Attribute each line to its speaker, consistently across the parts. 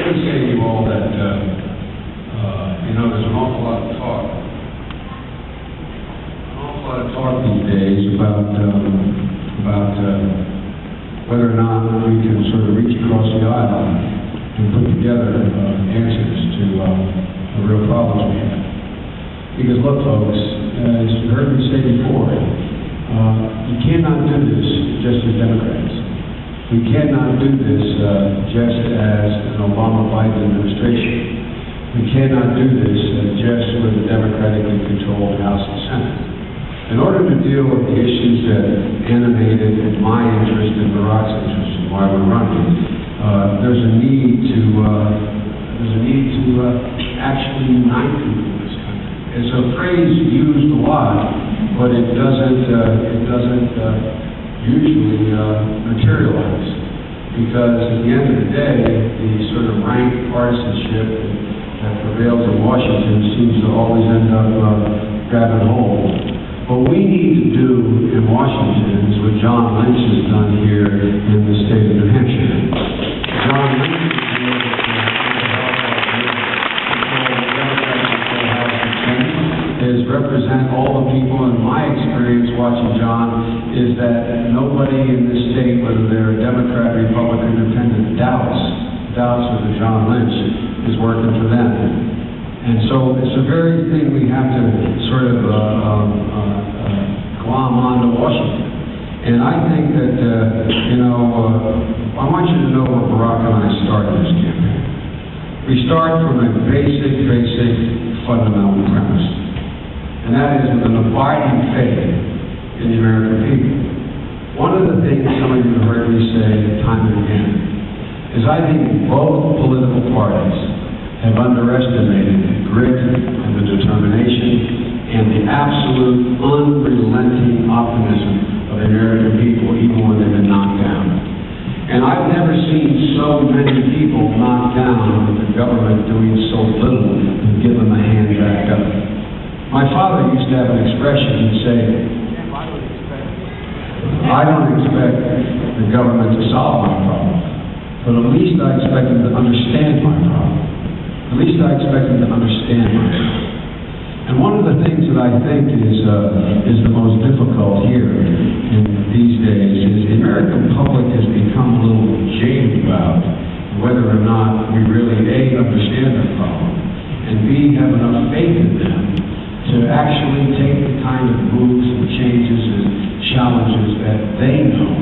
Speaker 1: let me say to you all that, there's an awful lot of talk these days about whether or not we can sort of reach across the aisle and put together answers to the real problems we have. Because look, folks, as you heard me say before, you cannot do this just as Democrats. We cannot do this just as an Obama-Biden administration. We cannot do this just with a democratically controlled House and Senate. In order to deal with the issues that animated my interest and Barack's interest and why we're running, there's a need to actually unite people in this country. It's a phrase used a lot, but it doesn't usually materialize, because at the end of the day, the sort of rank partisanship that prevails in Washington seems to always end up grabbing hold. What we need to do in Washington is what John Lynch has done here in the state of New Hampshire. John Lynch is represent all the people. In my experience watching John is that nobody in this state, whether they're a Democrat, Republican, Independent, doubts whether John Lynch is working for them. And so it's the very thing we have to sort of glom on to Washington. And I think that, I want you to know where Barack and I started this campaign. We start from a basic fundamental premise. And that is with an abiding faith in the American people. One of the things some of you have heard me say time and again is I think both political parties have underestimated the grit and the determination and the absolute unrelenting optimism of the American people, even when they've been knocked down. And I've never seen so many people knocked down with the government doing so little to give them a hand back up. My father used to have an expression. He'd say, I don't expect the government to solve my problem, but at least I expect them to understand my problem. At least I expect them to understand my problem. And one of the things that I think is the most difficult here in these days is the American public has become a little jaded about whether or not we really, A, understand their problem, and B, have enough faith in them to actually take the kind of moves and changes and challenges that they know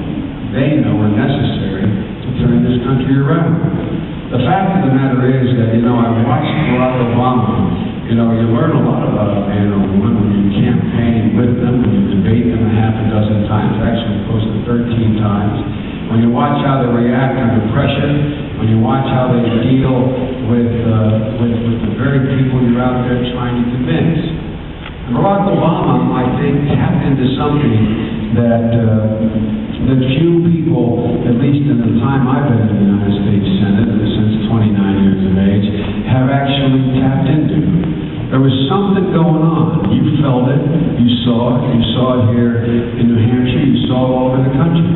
Speaker 1: are necessary to turn this country around. The fact of the matter is that, I watched Barack Obama. You learn a lot about a man or woman when you campaign with them, when you debate them a half a dozen times, actually close to 13 times. When you watch how they react under pressure, when you watch how they deal with the very people you're out there trying to convince. And Barack Obama, I think, tapped into something that few people, at least in the time I've been in the United States Senate, since 29 years of age, have actually tapped into. There was something going on. You felt it. You saw it. You saw it here in New Hampshire. You saw it all over the country.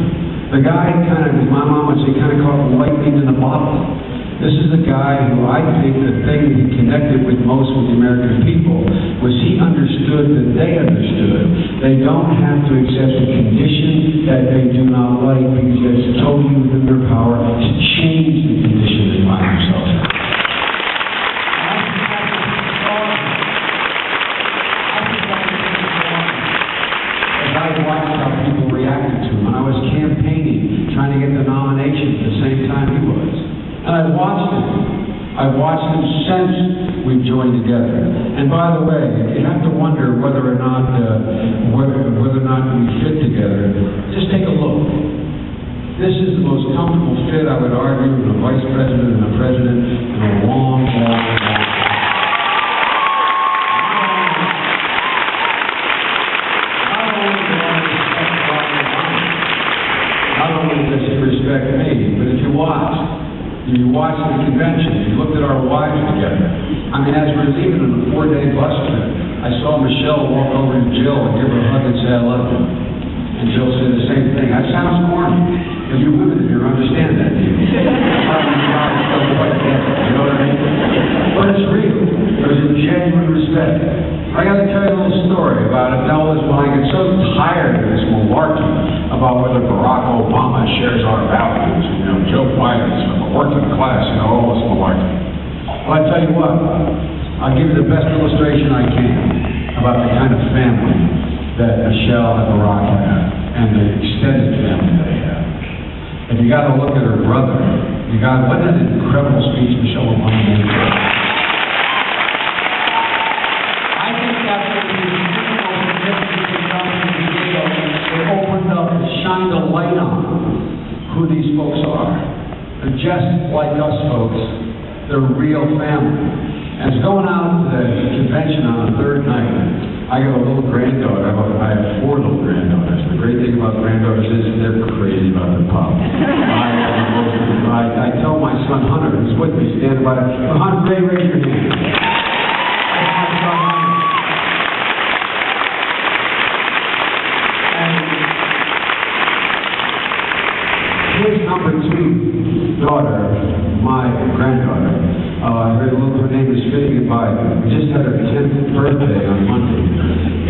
Speaker 1: The guy kind of, as my mom would say, kind of caught lightning in the bottle. This is a guy who I think the thing that he connected with most with the American people was he understood that they understood. They don't have to accept a condition that they do not like because it's totally within their power to change the condition they find themselves in. I watched how people reacted to him when I was campaigning, trying to get the nomination at the same time he was. And I've watched him. I've watched him since we've joined together. And by the way, if you have to wonder whether or not we fit together, just take a look. This is the most comfortable fit, I would argue, with a vice president and a president in a long time. Respect me, but if you watch the convention, you looked at our wives together. I mean, as we're leaving on a 4-day bus trip, I saw Michelle walk over to Jill and give her a hug and say, I love you. And Jill said the same thing. That sounds corny, but you women in here understand that, do you? Guys don't quite get it. tired of this malarkey about whether Barack Obama shares our values. Joe Biden's from the working class, all this malarkey. Well, I tell you what, I'll give you the best illustration I can about the kind of family that Michelle and Barack have, and the extended family they have. If you got to look at her brother, what an incredible speech Michelle Obama made. I think that's what the it opened up and shined a light on who these folks are. They're just like us folks. They're real family. And it's going out to the convention on the third night. I got a little granddaughter. I have 4 little granddaughters. The great thing about granddaughters is they're crazy about their pop. I tell my son Hunter, who's with me, stand by. Hunter, raise your hand. That's my son Hunter. And his number 2 daughter, my granddaughter, her name is Vivian Biden. We just had her 10th birthday on Monday.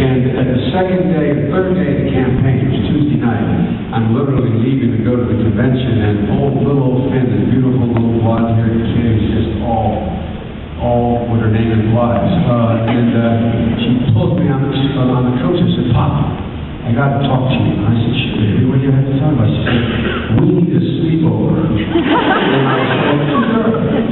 Speaker 1: And at the third day of the campaign, it was Tuesday night, I'm literally leaving to go to the convention, and little old Finn, this beautiful little blonde-haired kid, is just all what her name implies. She pulls me on the coach and said, "Pop, I got to talk to you." And I said, "Sure, baby, what do you have to talk about?" She said, "We need a sleepover."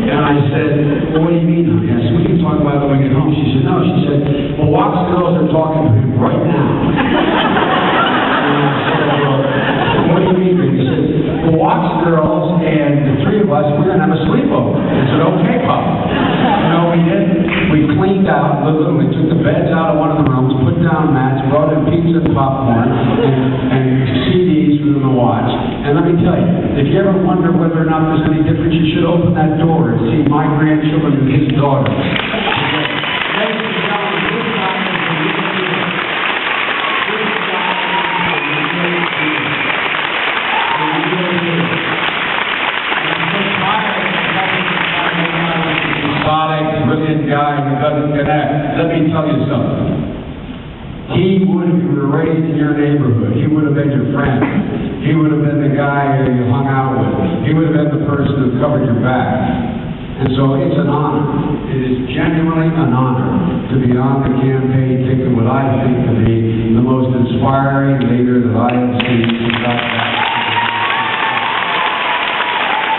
Speaker 1: And I said, "Well, what do you mean, honey?" I said, "We can talk about it when we get home." She said, "No." She said, "Well, Watts girls are talking to him right now." And I said, "Well, what do you mean, baby?" She said, "Well, Watts girls and the 3 of us, we're going to have a sleepover." I said, "Okay, Pop." We did. We cleaned out, literally took the beds out of one of the rooms, put down mats, brought in pizza and popcorn, and CDs for them to watch. And let me tell you, if you ever wonder whether or not there's any difference, you should open that door and see my grandchildren and his daughter. Ladies and gentlemen, this guy is the real deal. This guy is the real deal. The real deal. And I'm so tired of the exotic, brilliant guy who doesn't connect. Let me tell you something. He would, if you were raised in your neighborhood, he would have been your friend. He would have been the guy who you hung out with. He would have been the person who covered your back. And so it's an honor. It is genuinely an honor to be on the campaign ticket, what I think to be the most inspiring leader that I have seen since I've